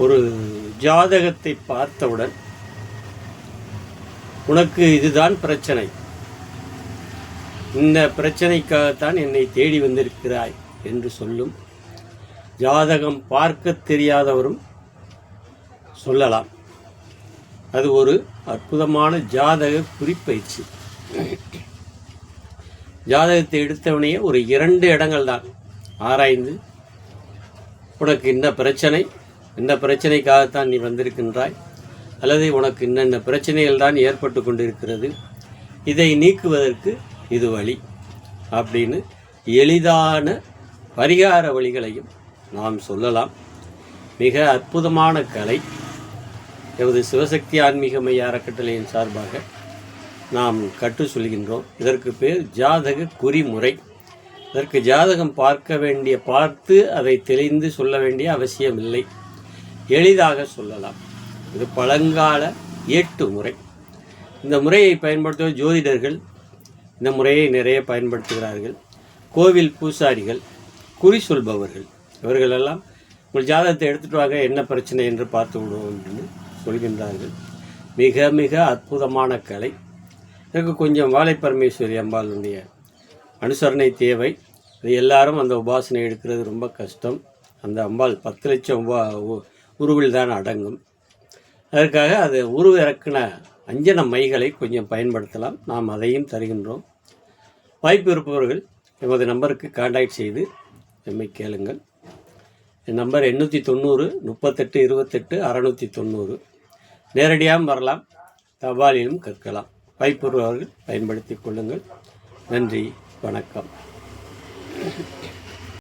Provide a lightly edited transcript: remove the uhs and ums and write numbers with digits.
ஒரு ஜாதகத்தை பார்த்தவுடன் உனக்கு இதுதான் பிரச்சனை, இந்த பிரச்சனைக்காகத்தான் என்னை தேடி வந்திருக்கிறாய் என்று சொல்லும் ஜாதகம் பார்க்க தெரியாதவரும் சொல்லலாம். அது ஒரு அற்புதமான ஜாதக குறிப்பயிற்சி. ஜாதகத்தை எடுத்தவனையே ஒரு 2 இடங்கள் தான் ஆராய்ந்து, உனக்கு இந்த பிரச்சனை, இந்த பிரச்சனைக்காகத்தான் நீ வந்திருக்கின்றாய், அல்லது உனக்கு இன்னென்ன பிரச்சனைகள் தான் ஏற்பட்டு கொண்டிருக்கிறது, இதை நீக்குவதற்கு இது வழி அப்படின்னு எளிதான பரிகார வழிகளையும் நாம் சொல்லலாம். மிக அற்புதமான கலை. எமது சிவசக்தி ஆன்மீக மைய அறக்கட்டளையின் சார்பாக நாம் கற்று சொல்கின்றோம். இதற்கு பேர் ஜாதக குறிமுறை. இதற்கு ஜாதகம் பார்த்து அதை தெளிந்து சொல்ல வேண்டிய அவசியம் இல்லை, எளிதாக சொல்லலாம். இது பழங்கால ஏட்டு முறை. இந்த முறையை பயன்படுத்தும் ஜோதிடர்கள் இந்த முறையை நிறைய பயன்படுத்துகிறார்கள். கோவில் பூசாரிகள், குறி சொல்பவர்கள், இவர்களெல்லாம் உங்கள் ஜாதகத்தை எடுத்துகிட்டு வாங்க, என்ன பிரச்சனை என்று பார்த்து விடுவோம் என்று சொல்கின்றார்கள். மிக மிக அற்புதமான கலை. இதற்கு கொஞ்சம் வாழை பரமேஸ்வரி அம்பாளுடைய அனுசரணை தேவை. இது எல்லாரும் அந்த உபாசனை எடுக்கிறது ரொம்ப கஷ்டம். அந்த அம்பாள் 10 லட்சம் உருவில் தான் அடங்கும். அதற்காக அது உருவிறக்கின அஞ்சன மைகளை கொஞ்சம் பயன்படுத்தலாம். நாம் அதையும் தருகின்றோம். வாய்ப்பு இருப்பவர்கள் எமது நம்பருக்கு கான்டாக்ட் செய்து எம்மை கேளுங்கள். என் நம்பர் 890 38 28 690. நேரடியாகவும் வரலாம், தபாலிலும் கற்கலாம். வாய்ப்பு இருப்பவர்கள் பயன்படுத்தி கொள்ளுங்கள். நன்றி, வணக்கம்.